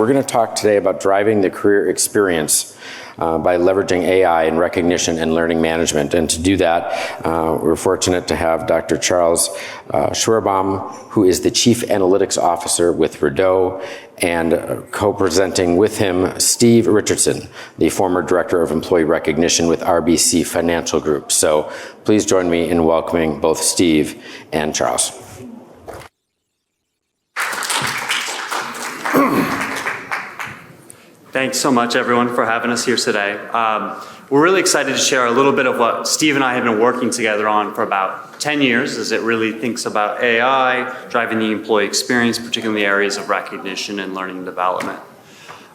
We're going to talk today about driving the career experience by leveraging AI in recognition and learning management. And to do that, we're fortunate to have Dr. Charles Schwerbaum, who is the Chief Analytics Officer with Rideau, and co-presenting with him, Steve Richardson, the former Director of Employee Recognition with RBC Financial Group. So please join me in welcoming both Steve and Charles. Thanks so much, everyone, for having us here today. We're really excited to share a little bit of what Steve and I have been working together on for about 10 years as it really thinks about AI, driving the employee experience, particularly in the areas of recognition and learning and development.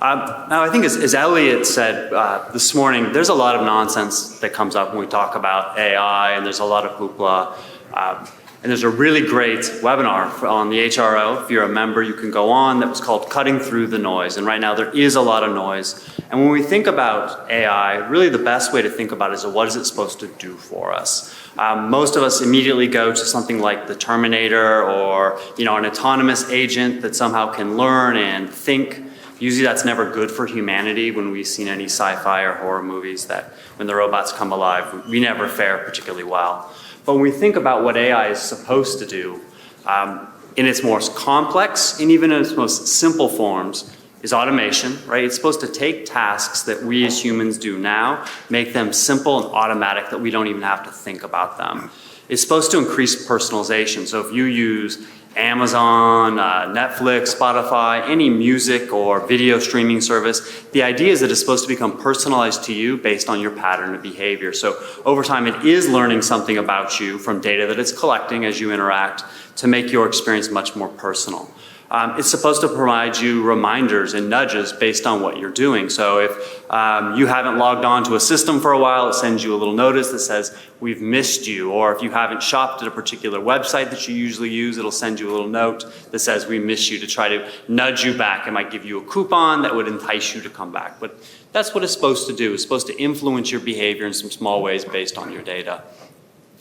Now, I think as Elliot said this morning, there's a lot of nonsense that comes up when we talk about AI, and there's a lot of hoopla. And there's a really great webinar on the HRO. If you're a member, you can go on, that was called Cutting Through the Noise. And right now there is a lot of noise. And when we think about AI, really the best way to think about it is what is it supposed to do for us? Most of us immediately go to something like the Terminator or an autonomous agent that somehow can learn and think. Usually that's never good for humanity when we've seen any sci-fi or horror movies that when the robots come alive, we never fare particularly well. But when we think about what AI is supposed to do, in its most complex and even in its most simple forms, is automation, right? It's supposed to take tasks that we as humans do now, make them simple and automatic that we don't even have to think about them. It's supposed to increase personalization. So if you use Amazon, Netflix, Spotify, any music or video streaming service, the idea is that it's supposed to become personalized to you based on your pattern of behavior. So over time, it is learning something about you from data that it's collecting as you interact to make your experience much more personal. It's supposed to provide you reminders and nudges based on what you're doing. So if you haven't logged on to a system for a while, it sends you a little notice that says, we've missed you. Or if you haven't shopped at a particular website that you usually use, it'll send you a little note that says, we miss you, to try to nudge you back. It might give you a coupon that would entice you to come back. But that's what it's supposed to do. It's supposed to influence your behavior in some small ways based on your data.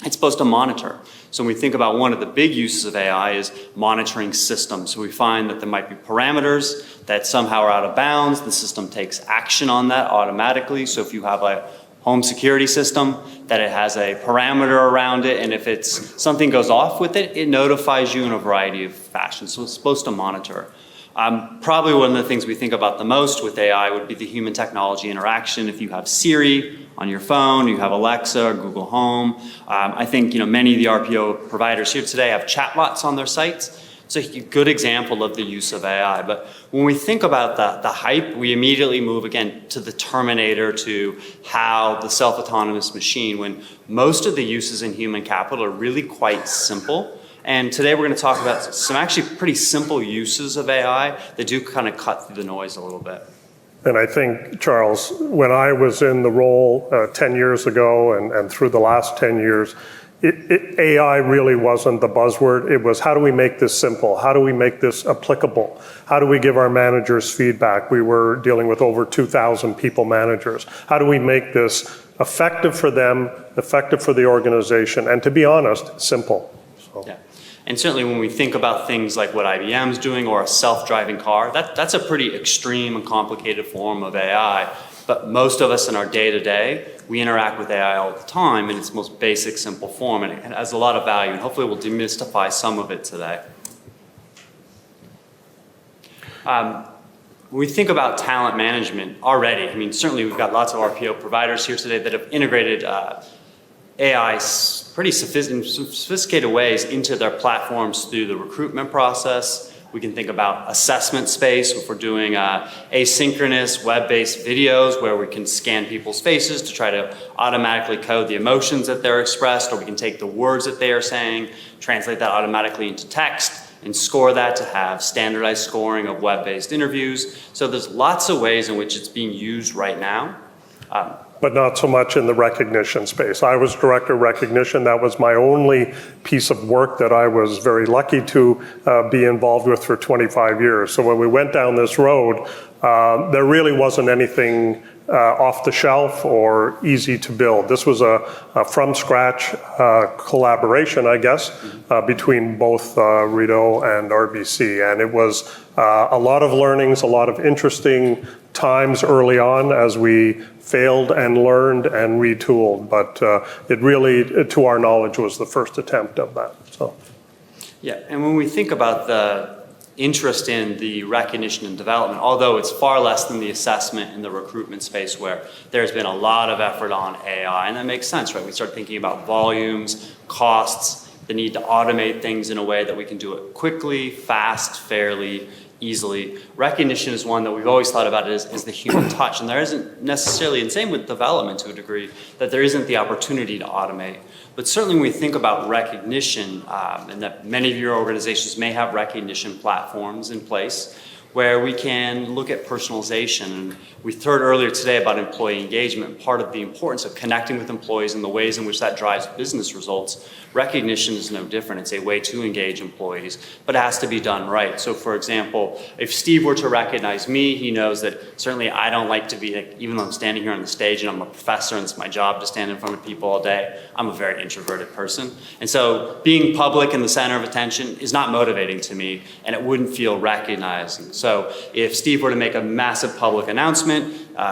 It's supposed to monitor. So when we think about one of the big uses of AI is monitoring systems. So we find that there might be parameters that somehow are out of bounds. The system takes action on that automatically. So if you have a home security system, that it has a parameter around it, and if something goes off with it, it notifies you in a variety of fashions. So it's supposed to monitor. Probably one of the things we think about the most with AI would be the human technology interaction. If you have Siri on your phone, you have Alexa or Google Home. I think many of the RPO providers here today have chatbots on their sites. It's a good example of the use of AI. But when we think about the hype, we immediately move again to the Terminator, to how the self-autonomous machine, when most of the uses in human capital are really quite simple. And today we're going to talk about some actually pretty simple uses of AI that do kind of cut through the noise a little bit. And I think, Charles, when I was in the role 10 years ago and through the last 10 years, AI really wasn't the buzzword. It was, how do we make this simple? How do we make this applicable? How do we give our managers feedback? We were dealing with over 2,000 people managers. How do we make this effective for them, effective for the organization, and to be honest, simple? So. Yeah. And certainly when we think about things like what IBM's doing or a self-driving car, that's a pretty extreme and complicated form of AI. But most of us in our day-to-day, we interact with AI all the time in its most basic, simple form, and it has a lot of value, and hopefully we'll demystify some of it today. When we think about talent management already, certainly we've got lots of RPO providers here today that have integrated AI pretty sophisticated ways into their platforms through the recruitment process. We can think about assessment space if we're doing asynchronous web-based videos where we can scan people's faces to try to automatically code the emotions that they're expressed, or we can take the words that they are saying, translate that automatically into text, and score that to have standardized scoring of web-based interviews. So there's lots of ways in which it's being used right now. But not so much in the recognition space. I was director of recognition. That was my only piece of work that I was very lucky to be involved with for 25 years. So when we went down this road, there really wasn't anything off the shelf or easy to build. This was a from scratch collaboration, I guess, between both Rideau and RBC. And it was a lot of learnings, a lot of interesting times early on as we failed and learned and retooled. But it really, to our knowledge, was the first attempt of that. So. Yeah, and when we think about the interest in the recognition and development, although it's far less than the assessment in the recruitment space where there's been a lot of effort on AI, and that makes sense, right? We start thinking about volumes, costs, the need to automate things in a way that we can do it quickly, fast, fairly, easily. Recognition is one that we've always thought about as the human touch, and there isn't necessarily, and same with development to a degree, that there isn't the opportunity to automate. But certainly when we think about recognition, and that many of your organizations may have recognition platforms in place where we can look at personalization. And we heard earlier today about employee engagement. Part of the importance of connecting with employees and the ways in which that drives business results, recognition is no different. It's a way to engage employees, but it has to be done right. So for example, if Steve were to recognize me, he knows that certainly I don't like to be, even though I'm standing here on the stage and I'm a professor and it's my job to stand in front of people all day, I'm a very introverted person. And so being public and the center of attention is not motivating to me, and it wouldn't feel recognizing. So if Steve were to make a massive public announcement,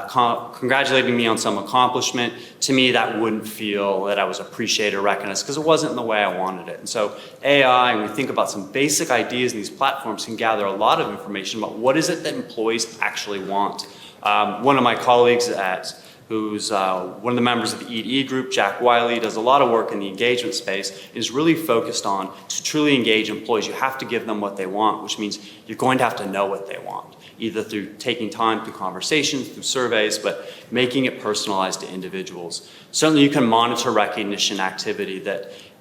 congratulating me on some accomplishment, to me that wouldn't feel that I was appreciated or recognized because it wasn't in the way I wanted it. And so AI, when we think about some basic ideas in these platforms, can gather a lot of information about what is it that employees actually want. One of my colleagues who's one of the members of the EE group, Jack Wiley, does a lot of work in the engagement space, is really focused on to truly engage employees, you have to give them what they want, which means you're going to have to know what they want, either through taking time through conversations, through surveys, but making it personalized to individuals. Certainly you can monitor recognition activity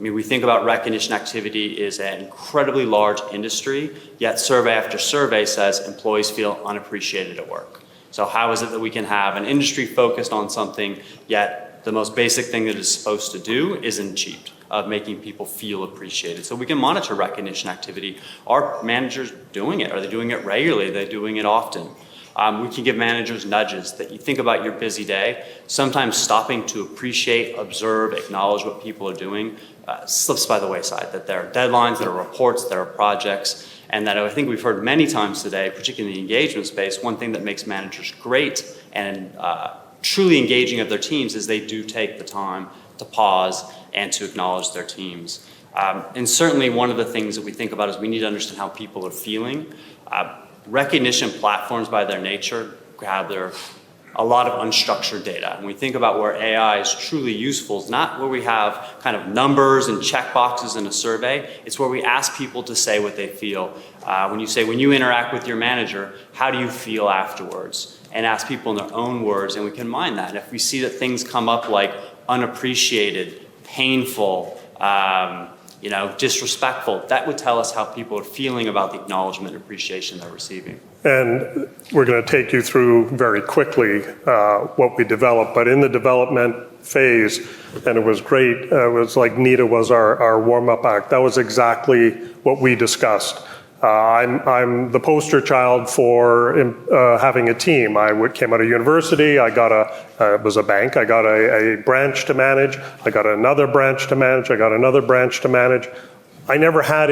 we think about recognition activity is an incredibly large industry, yet survey after survey says employees feel unappreciated at work. So how is it that we can have an industry focused on something, yet the most basic thing that it's supposed to do isn't achieved, of making people feel appreciated? So we can monitor recognition activity. Are managers doing it? Are they doing it regularly? Are they doing it often? We can give managers nudges that you think about your busy day. Sometimes stopping to appreciate, observe, acknowledge what people are doing slips by the wayside, that there are deadlines, there are reports, there are projects, and that I think we've heard many times today, particularly in the engagement space, one thing that makes managers great and truly engaging of their teams is they do take the time to pause and to acknowledge their teams. And certainly one of the things that we think about is we need to understand how people are feeling. Recognition platforms by their nature gather a lot of unstructured data. And we think about where AI is truly useful, it's not where we have kind of numbers and checkboxes in a survey, it's where we ask people to say what they feel. When you interact with your manager, how do you feel afterwards? And ask people in their own words, and we can mine that. And if we see that things come up like unappreciated, painful, disrespectful, that would tell us how people are feeling about the acknowledgement and appreciation they're receiving. And we're going to take you through very quickly what we developed, but in the development phase, and it was great, it was like Nita was our warm-up act. That was exactly what we discussed. I'm the poster child for having a team. I came out of university, it was a bank, I got a branch to manage, I got another branch to manage, I got another branch to manage. I never had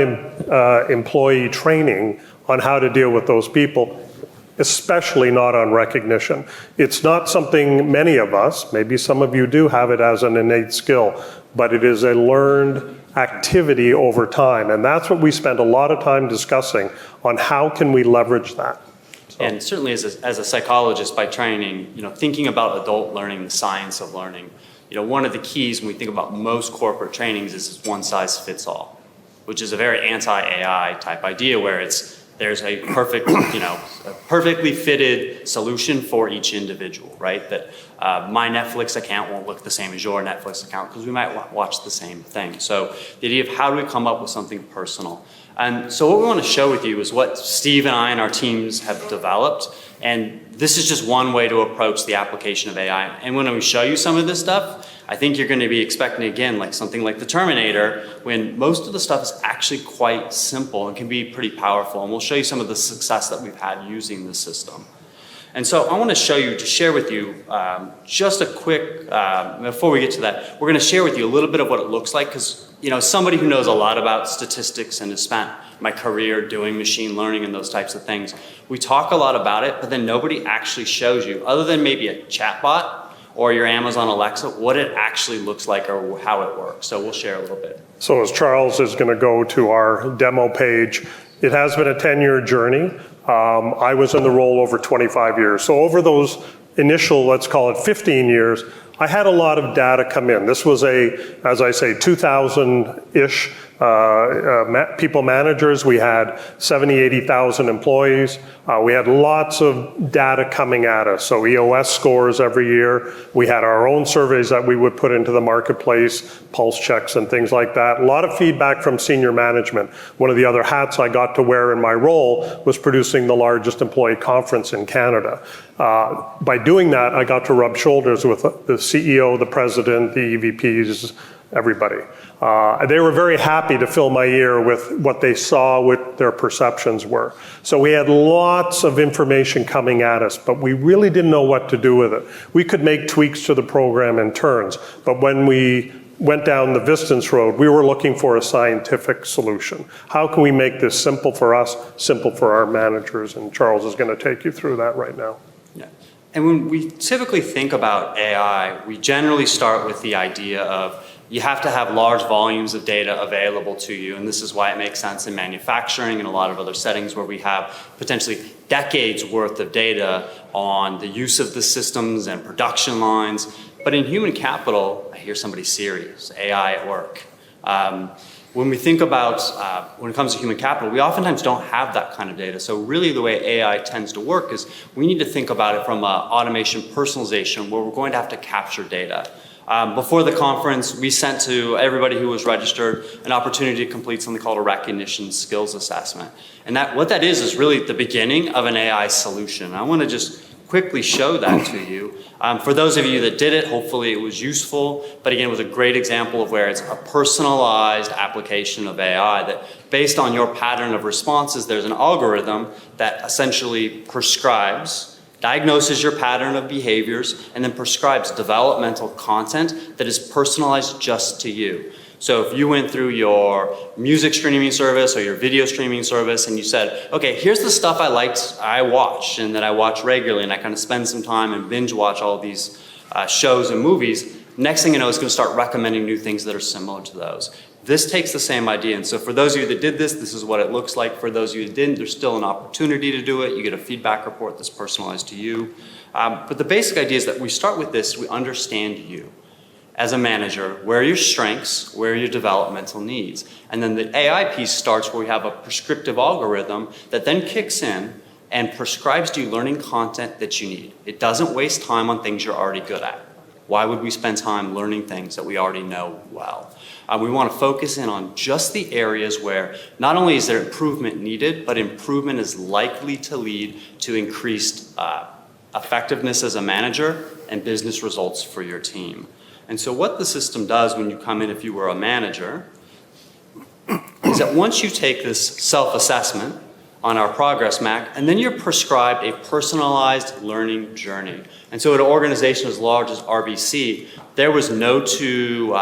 employee training on how to deal with those people, especially not on recognition. It's not something many of us, maybe some of you do have it as an innate skill, but it is a learned activity over time. And that's what we spend a lot of time discussing on how can we leverage that. So. And certainly as a psychologist by training, thinking about adult learning, the science of learning, one of the keys when we think about most corporate trainings is one size fits all, which is a very anti-AI type idea where there's a perfectly fitted solution for each individual, right? That my Netflix account won't look the same as your Netflix account because we might watch the same thing. So the idea of how do we come up with something personal? And so what we want to show with you is what Steve and I and our teams have developed. And this is just one way to approach the application of AI. And when we show you some of this stuff, I think you're going to be expecting, again, like something like the Terminator, when most of the stuff is actually quite simple and can be pretty powerful. And we'll show you some of the success that we've had using this system. And so I want to share with you just a quick, before we get to that, we're going to share with you a little bit of what it looks like, because somebody who knows a lot about statistics and has spent my career doing machine learning and those types of things, we talk a lot about it, but then nobody actually shows you, other than maybe a chatbot or your Amazon Alexa, what it actually looks like or how it works. So we'll share a little bit. So as Charles is going to go to our demo page, it has been a 10-year journey. I was in the role over 25 years. So over those initial, let's call it 15 years, I had a lot of data come in. This was as I say, 2,000-ish people managers. We had 70, 80,000 employees. We had lots of data coming at us. So EOS scores every year. We had our own surveys that we would put into the marketplace, pulse checks and things like that. A lot of feedback from senior management. One of the other hats I got to wear in my role was producing the largest employee conference in Canada. By doing that, I got to rub shoulders with the CEO, the president, the EVPs, everybody. They were very happy to fill my ear with what they saw, what their perceptions were. So we had lots of information coming at us, but we really didn't know what to do with it. We could make tweaks to the program in turns, but when we went down the Vistance road, we were looking for a scientific solution. How can we make this simple for us, simple for our managers? And Charles is going to take you through that right now. Yeah. And when we typically think about AI, we generally start with the idea of you have to have large volumes of data available to you, and this is why it makes sense in manufacturing and a lot of other settings where we have potentially decades worth of data on the use of the systems and production lines. But in human capital, I hear somebody serious, AI at work. When we think about, when it comes to human capital, we oftentimes don't have that kind of data. So really the way AI tends to work is we need to think about it from automation personalization, where we're going to have to capture data. Before the conference, we sent to everybody who was registered an opportunity to complete something called a recognition skills assessment. And what that is really the beginning of an AI solution. I want to just quickly show that to you. For those of you that did it, hopefully it was useful, but again, it was a great example of where it's a personalized application of AI that based on your pattern of responses, there's an algorithm that essentially diagnoses your pattern of behaviors, and then prescribes developmental content that is personalized just to you. So if you went through your music streaming service or your video streaming service and you said, okay, here's the stuff I watch and that I watch regularly, and I kind of spend some time and binge watch all these shows and movies, next thing you know, it's going to start recommending new things that are similar to those. This takes the same idea, and so for those of you that did this is what it looks like. For those of you that didn't, there's still an opportunity to do it. You get a feedback report that's personalized to you. But the basic idea is that we start with this, we understand you as a manager, where are your strengths, where are your developmental needs. And then the AI piece starts where we have a prescriptive algorithm that then kicks in and prescribes to you learning content that you need. It doesn't waste time on things you're already good at. Why would we spend time learning things that we already know well? We want to focus in on just the areas where not only is there improvement needed, but improvement is likely to lead to increased effectiveness as a manager and business results for your team. And so what the system does when you come in, if you were a manager, is that once you take this self-assessment on our Progress Mac, and then you're prescribed a personalized learning journey. And so at an organization as large as RBC, there was no two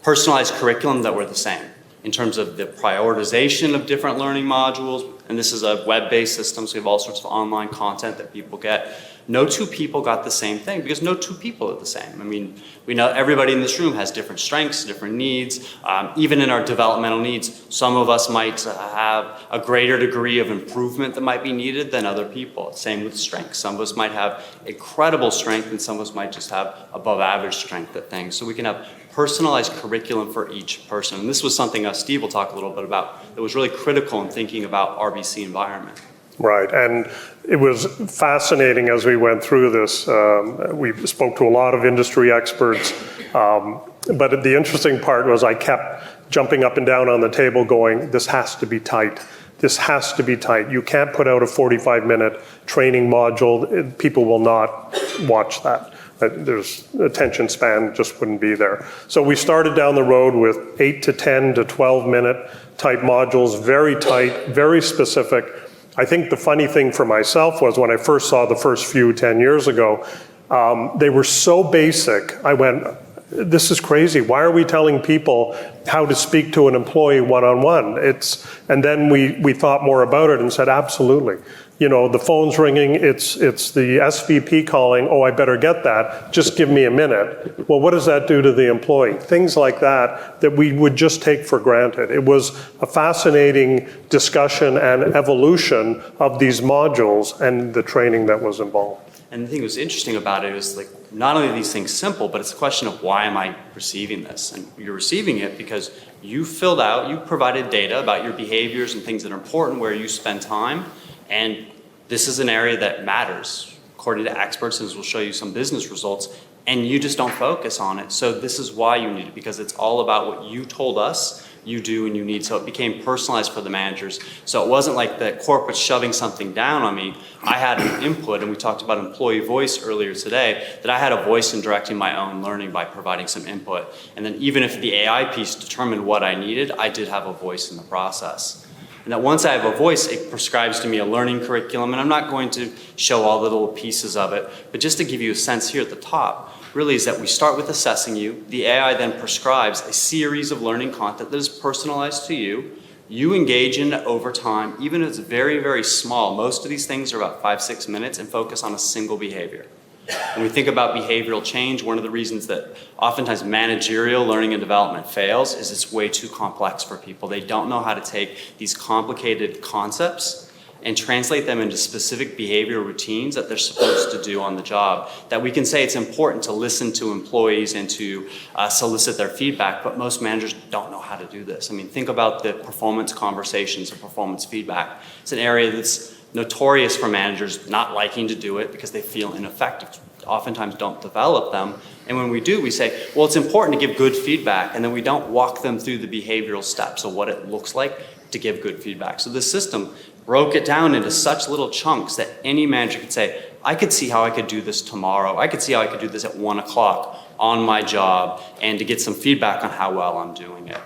personalized curriculum that were the same in terms of the prioritization of different learning modules. And this is a web-based system, so we have all sorts of online content that people get. No two people got the same thing because no two people are the same. I mean, we know everybody in this room has different strengths, different needs. Even in our developmental needs, some of us might have a greater degree of improvement that might be needed than other people. Same with strengths. Some of us might have incredible strength and some of us might just have above average strength at things. So we can have personalized curriculum for each person. And this was something Steve will talk a little bit about that was really critical in thinking about RBC environment. Right, and it was fascinating as we went through this. We spoke to a lot of industry experts, but the interesting part was I kept jumping up and down on the table going, this has to be tight. This has to be tight. You can't put out a 45-minute training module. People will not watch that. There's attention span just wouldn't be there. So we started down the road with 8 to 10 to 12-minute type modules, very tight, very specific. I think the funny thing for myself was when I first saw the first few 10 years ago, they were so basic. I went, this is crazy. Why are we telling people how to speak to an employee one-on-one? And then we thought more about it and said, absolutely. You know, the phone's ringing, it's the SVP calling, oh, I better get that, just give me a minute. Well, what does that do to the employee? Things like that we would just take for granted. It was a fascinating discussion and evolution of these modules and the training that was involved. And the thing that was interesting about it is like, not only are these things simple, but it's a question of why am I receiving this? And you're receiving it because you provided data about your behaviors and things that are important where you spend time. And this is an area that matters, according to experts, and we'll show you some business results, and you just don't focus on it. So this is why you need it, because it's all about what you told us you do and you need. So it became personalized for the managers. So it wasn't like the corporate shoving something down on me. I had an input, and we talked about employee voice earlier today, that I had a voice in directing my own learning by providing some input. And then even if the AI piece determined what I needed, I did have a voice in the process. And that once I have a voice, it prescribes to me a learning curriculum, and I'm not going to show all the little pieces of it, but just to give you a sense here at the top, really is that we start with assessing you. The AI then prescribes a series of learning content that is personalized to you. You engage in it over time, even if it's very, very small. Most of these things are about 5-6 minutes and focus on a single behavior. When we think about behavioral change, one of the reasons that oftentimes managerial learning and development fails is it's way too complex for people. They don't know how to take these complicated concepts and translate them into specific behavioral routines that they're supposed to do on the job. That we can say it's important to listen to employees and to solicit their feedback, but most managers don't know how to do this. I mean, think about the performance conversations or performance feedback. It's an area that's notorious for managers not liking to do it because they feel ineffective, oftentimes don't develop them. And when we do, we say, well, it's important to give good feedback, and then we don't walk them through the behavioral steps of what it looks like to give good feedback. So this system broke it down into such little chunks that any manager could say, I could see how I could do this tomorrow. I could see how I could do this at 1 o'clock on my job, and to get some feedback on how well I'm doing it.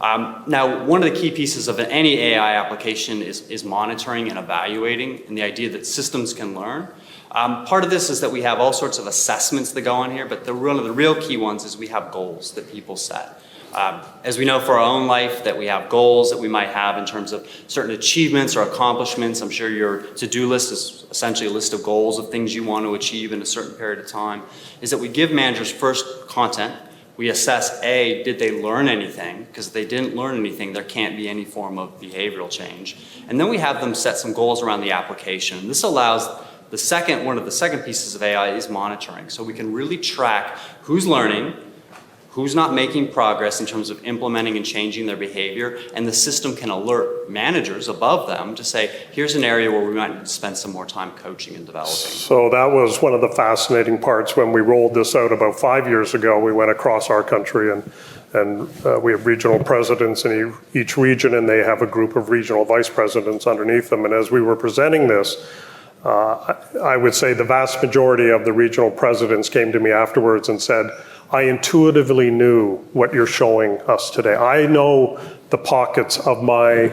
Now, one of the key pieces of any AI application is monitoring and evaluating, and the idea that systems can learn. Part of this is that we have all sorts of assessments that go on here, but one of the real key ones is we have goals that people set. As we know for our own life, that we have goals that we might have in terms of certain achievements or accomplishments. I'm sure your to-do list is essentially a list of goals of things you want to achieve in a certain period of time. Is that we give managers first content. We assess, A, did they learn anything? Because if they didn't learn anything, there can't be any form of behavioral change. And then we have them set some goals around the application. This allows one of the second pieces of AI is monitoring. So we can really track who's learning, who's not making progress in terms of implementing and changing their behavior, and the system can alert managers above them to say, here's an area where we might spend some more time coaching and developing. So that was one of the fascinating parts when we rolled this out about 5 years ago. We went across our country, and we have regional presidents in each region, and they have a group of regional vice presidents underneath them. And as we were presenting this, I would say the vast majority of the regional presidents came to me afterwards and said, I intuitively knew what you're showing us today. I know the pockets of my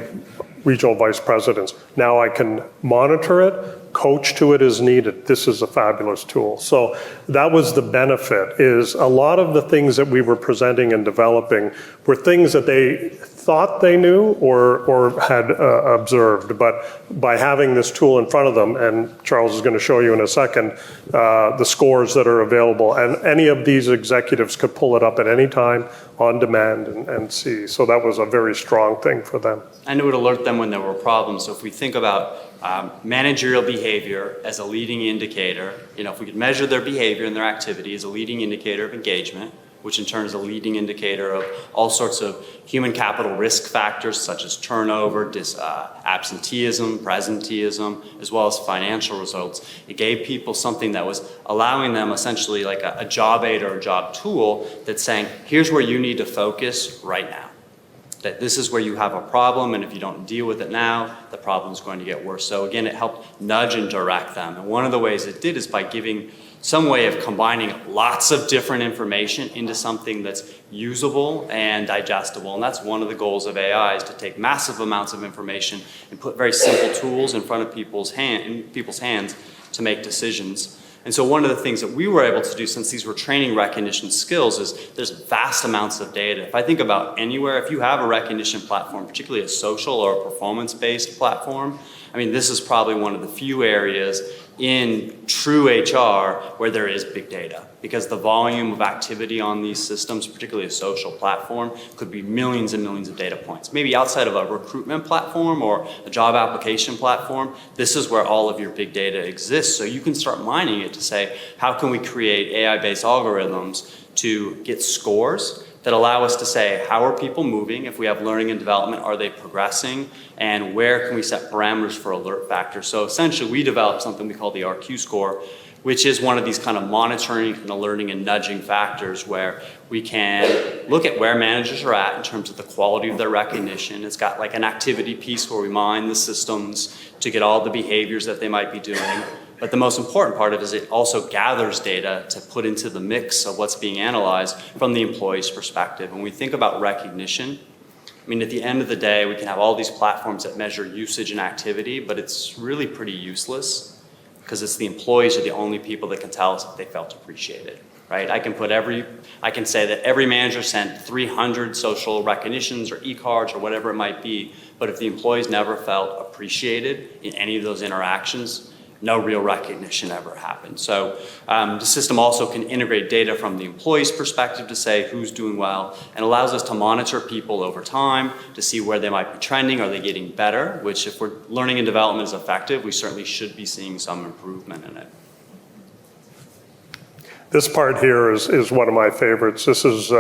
regional vice presidents. Now I can monitor it, coach to it as needed. This is a fabulous tool. So that was the benefit, is a lot of the things that we were presenting and developing were things that they thought they knew or had observed. But by having this tool in front of them, and Charles is going to show you in a second, the scores that are available, and any of these executives could pull it up at any time on demand and see. So that was a very strong thing for them. And it would alert them when there were problems. So if we think about managerial behavior as a leading indicator, if we could measure their behavior and their activity as a leading indicator of engagement, which in turn is a leading indicator of all sorts of human capital risk factors such as turnover, absenteeism, presenteeism, as well as financial results. It gave people something that was allowing them essentially like a job aid or a job tool that's saying, here's where you need to focus right now. That this is where you have a problem, and if you don't deal with it now, the problem is going to get worse. So again, it helped nudge and direct them. And one of the ways it did is by giving some way of combining lots of different information into something that's usable and digestible. And that's one of the goals of AI, is to take massive amounts of information and put very simple tools in front of people's hands to make decisions. And so one of the things that we were able to do, since these were training recognition skills, is there's vast amounts of data. If I think about anywhere, if you have a recognition platform, particularly a social or a performance-based platform, I mean, this is probably one of the few areas in true HR where there is big data, because the volume of activity on these systems, particularly a social platform, could be millions and millions of data points. Maybe outside of a recruitment platform or a job application platform, this is where all of your big data exists. So you can start mining it to say, how can we create AI-based algorithms to get scores that allow us to say, how are people moving? If we have learning and development, are they progressing? And where can we set parameters for alert factors? So essentially, we developed something we call the RQ score, which is one of these kind of monitoring and alerting and nudging factors where we can look at where managers are at in terms of the quality of their recognition. It's got like an activity piece where we mine the systems to get all the behaviors that they might be doing. But the most important part of it is it also gathers data to put into the mix of what's being analyzed from the employee's perspective. When we think about recognition, I mean, at the end of the day, we can have all these platforms that measure usage and activity, but it's really pretty useless because it's the employees are the only people that can tell us if they felt appreciated, right? I can say that every manager sent 300 social recognitions or e-cards or whatever it might be, but if the employees never felt appreciated in any of those interactions, no real recognition ever happened. So the system also can integrate data from the employee's perspective to say who's doing well, and allows us to monitor people over time to see where they might be trending. Are they getting better? Which, if we're learning and development is effective, we certainly should be seeing some improvement in it. This part here is one of my favorites. This is,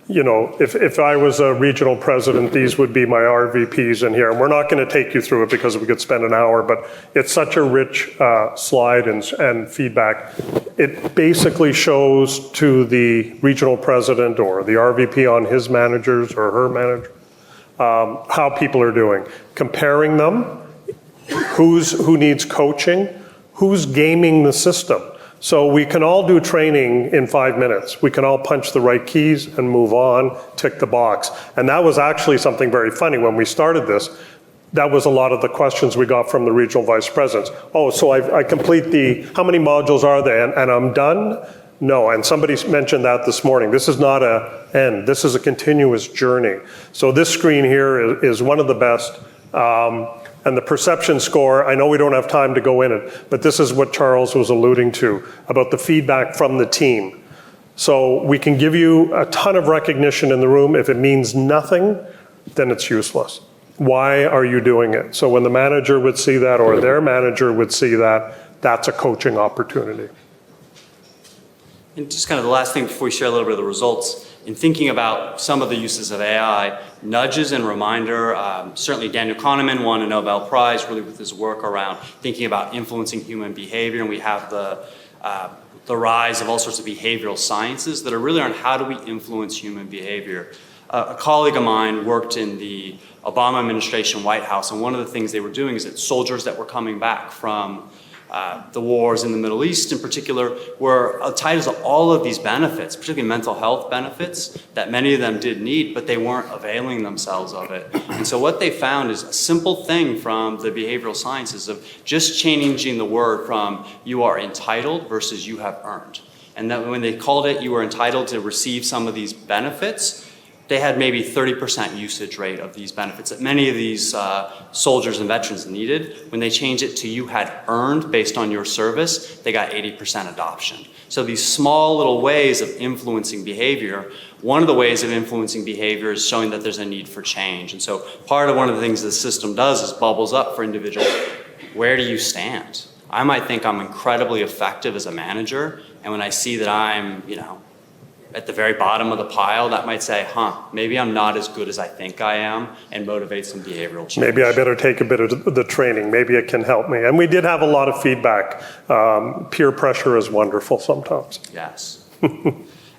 if I was a regional president, these would be my RVPs in here. And we're not going to take you through it because we could spend an hour, but it's such a rich slide and feedback. It basically shows to the regional president or the RVP on his managers or her manager how people are doing. Comparing them, who needs coaching, who's gaming the system. So we can all do training in 5 minutes. We can all punch the right keys and move on, tick the box. And that was actually something very funny when we started this. That was a lot of the questions we got from the regional vice presidents. Oh, so I complete how many modules are there and I'm done? No, and somebody mentioned that this morning. This is not an end. This is a continuous journey. So this screen here is one of the best. And the perception score, I know we don't have time to go in it, but this is what Charles was alluding to about the feedback from the team. So we can give you a ton of recognition in the room. If it means nothing, then it's useless. Why are you doing it? So when the manager would see that or their manager would see that, that's a coaching opportunity. And just kind of the last thing before we share a little bit of the results, in thinking about some of the uses of AI, nudges and reminder, certainly Daniel Kahneman won a Nobel Prize really with his work around thinking about influencing human behavior, and we have the rise of all sorts of behavioral sciences that are really on how do we influence human behavior. A colleague of mine worked in the Obama administration White House, and one of the things they were doing is that soldiers that were coming back from the wars in the Middle East in particular were tied to all of these benefits, particularly mental health benefits that many of them did need, but they weren't availing themselves of it. And so what they found is a simple thing from the behavioral sciences of just changing the word from you are entitled versus you have earned. And that when they called it you were entitled to receive some of these benefits, they had maybe 30% usage rate of these benefits that many of these soldiers and veterans needed. When they changed it to you had earned based on your service, they got 80% adoption. So these small little ways of influencing behavior, one of the ways of influencing behavior is showing that there's a need for change. And so one of the things the system does is bubbles up for individuals. Where do you stand? I might think I'm incredibly effective as a manager, and when I see that I'm, at the very bottom of the pile, that might say, maybe I'm not as good as I think I am, and motivate some behavioral change. Maybe I better take a bit of the training. Maybe it can help me. And we did have a lot of feedback. Peer pressure is wonderful sometimes. Yes.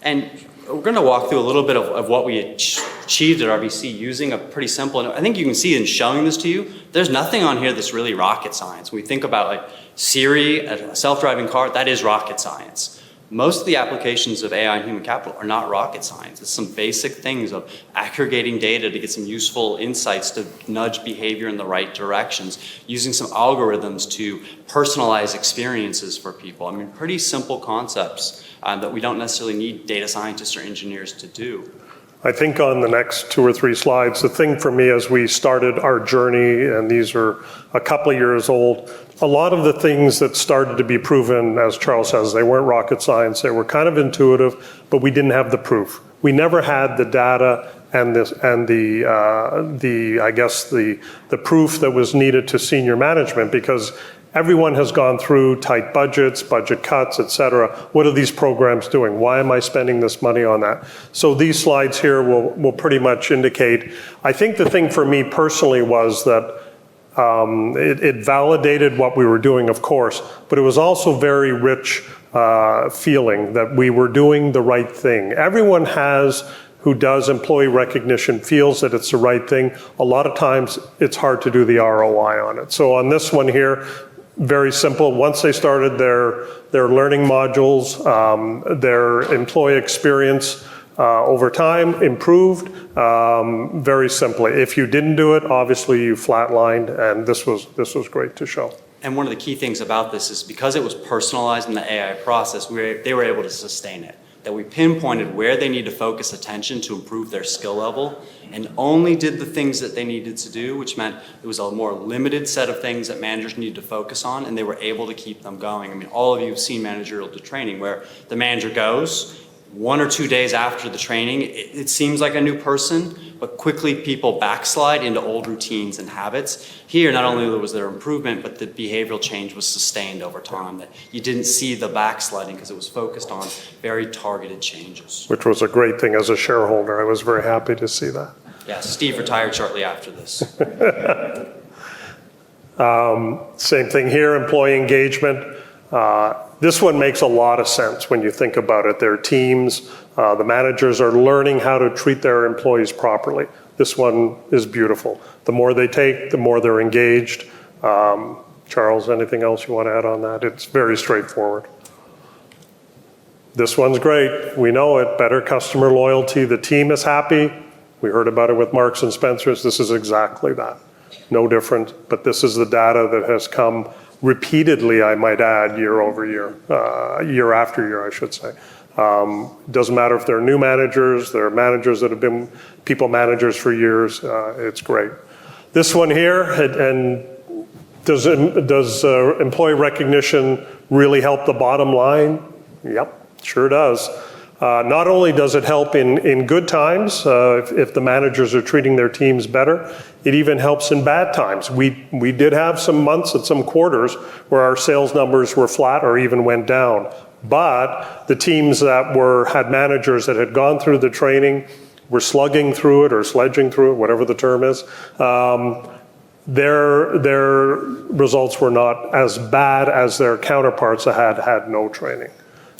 And we're going to walk through a little bit of what we achieved at RBC using a pretty simple, and I think you can see in showing this to you, there's nothing on here that's really rocket science. When we think about like Siri, a self-driving car, that is rocket science. Most of the applications of AI and human capital are not rocket science. It's some basic things of aggregating data to get some useful insights to nudge behavior in the right directions, using some algorithms to personalize experiences for people. I mean, pretty simple concepts that we don't necessarily need data scientists or engineers to do. I think on the next 2 or 3 slides, the thing for me as we started our journey, and these are a couple of years old, a lot of the things that started to be proven, as Charles says, they weren't rocket science, they were kind of intuitive, but we didn't have the proof. We never had the data and the proof that was needed to senior management, because everyone has gone through tight budgets, budget cuts, et cetera. What are these programs doing? Why am I spending this money on that? So these slides here will pretty much indicate, I think the thing for me personally was that it validated what we were doing, of course, but it was also very rich feeling that we were doing the right thing. Everyone who does employee recognition feels that it's the right thing. A lot of times it's hard to do the ROI on it. So on this one here, very simple. Once they started their learning modules, their employee experience over time improved very simply. If you didn't do it, obviously you flatlined, and this was great to show. And one of the key things about this is because it was personalized in the AI process, they were able to sustain it. That we pinpointed where they need to focus attention to improve their skill level, and only did the things that they needed to do, which meant it was a more limited set of things that managers needed to focus on, and they were able to keep them going. I mean, all of you have seen managerial training where the manager goes, 1 or 2 days after the training, it seems like a new person, but quickly people backslide into old routines and habits. Here, not only was there improvement, but the behavioral change was sustained over time, that you didn't see the backsliding because it was focused on very targeted changes. Which was a great thing as a shareholder. I was very happy to see that. Yeah, Steve retired shortly after this. Same thing here, employee engagement. This one makes a lot of sense when you think about it. Their teams, the managers are learning how to treat their employees properly. This one is beautiful. The more they take, the more they're engaged. Charles, anything else you want to add on that? It's very straightforward. This one's great. We know it. Better customer loyalty. The team is happy. We heard about it with Marks and Spencer's. This is exactly that. No different, but this is the data that has come repeatedly, I might add, year over year, year after year, I should say. Doesn't matter if they're new managers, they're managers that have been people managers for years. It's great. This one here, and does employee recognition really help the bottom line? Yep, sure does. Not only does it help in good times, if the managers are treating their teams better, it even helps in bad times. We did have some months and some quarters where our sales numbers were flat or even went down. But the teams that had managers that had gone through the training, were slugging through it or sledging through it, whatever the term is, their results were not as bad as their counterparts that had no training.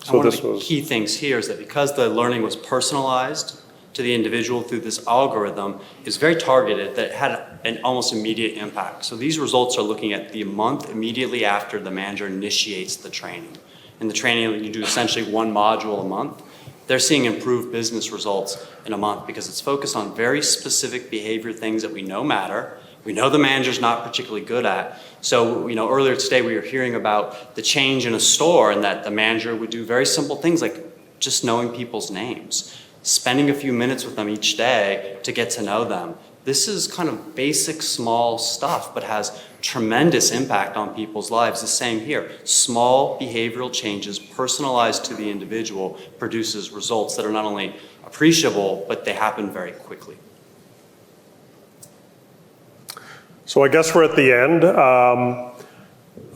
So one of the key things here is that because the learning was personalized to the individual through this algorithm, is very targeted, that it had an almost immediate impact. So these results are looking at the month immediately after the manager initiates the training. In the training, you do essentially 1 module a month. They're seeing improved business results in a month because it's focused on very specific behavior things that we know matter. We know the manager's not particularly good at. So, earlier today we were hearing about the change in a store and that the manager would do very simple things like just knowing people's names, spending a few minutes with them each day to get to know them. This is kind of basic, small stuff, but has tremendous impact on people's lives. The same here. Small behavioral changes personalized to the individual produces results that are not only appreciable, but they happen very quickly. So I guess we're at the end.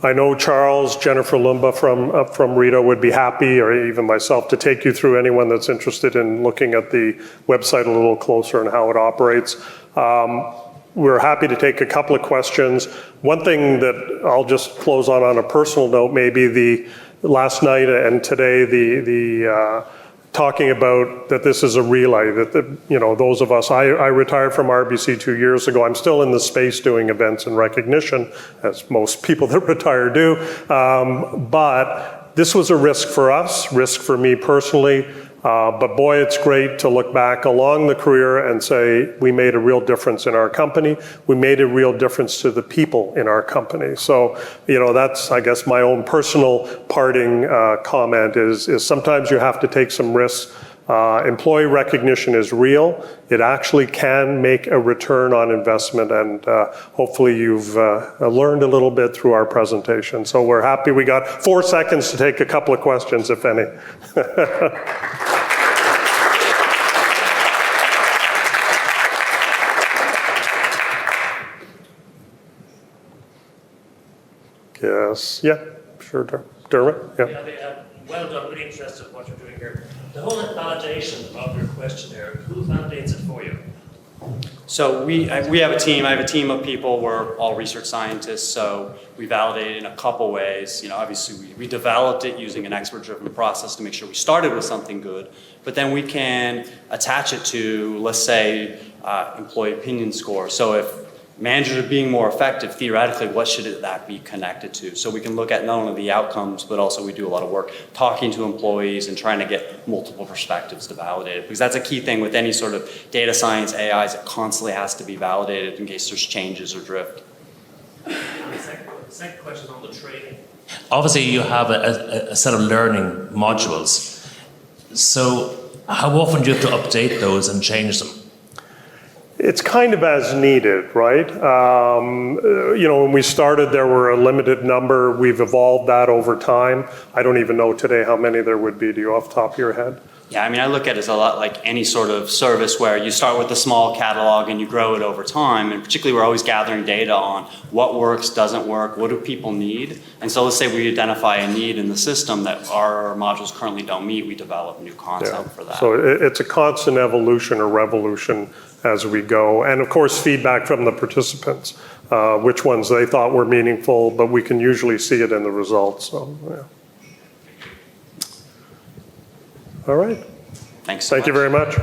I know Charles, Jennifer Lumba from Rideau would be happy, or even myself, to take you through anyone that's interested in looking at the website a little closer and how it operates. We're happy to take a couple of questions. One thing that I'll just close on a personal note, maybe the last night and today, talking about that this is a relay, that those of us, I retired from RBC 2 years ago. I'm still in the space doing events and recognition, as most people that retire do. But this was a risk for us, risk for me personally. But boy, it's great to look back along the career and say, we made a real difference in our company. We made a real difference to the people in our company. So, that's, I guess, my own personal parting comment is sometimes you have to take some risks. Employee recognition is real. It actually can make a return on investment, and hopefully you've learned a little bit through our presentation. So we're happy we got 4 seconds to take a couple of questions, if any. Yes, yeah, sure, Dermot, yeah. Well done, really interested in what you're doing here. The whole validation of your questionnaire, who validates it for you? So we have a team. I have a team of people. We're all research scientists, so we validate it in a couple ways. Obviously we developed it using an expert-driven process to make sure we started with something good, but then we can attach it to, let's say, employee opinion score. So if managers are being more effective, theoretically, what should that be connected to? So we can look at not only the outcomes, but also we do a lot of work talking to employees and trying to get multiple perspectives to validate it. Because that's a key thing with any sort of data science, AIs, it constantly has to be validated in case there's changes or drift. The second question is on the training. Obviously, you have a set of learning modules. So how often do you have to update those and change them? It's kind of as needed, right? When we started, there were a limited number. We've evolved that over time. I don't even know today how many there would be. Do you off the top of your head? Yeah, I look at it as a lot like any sort of service where you start with a small catalog and you grow it over time. And particularly, we're always gathering data on what works, doesn't work, what do people need. And so let's say we identify a need in the system that our modules currently don't meet, we develop new content for that. So it's a constant evolution or revolution as we go. And of course, feedback from the participants, which ones they thought were meaningful, but we can usually see it in the results. So, yeah. All right. Thanks so Thank you very much.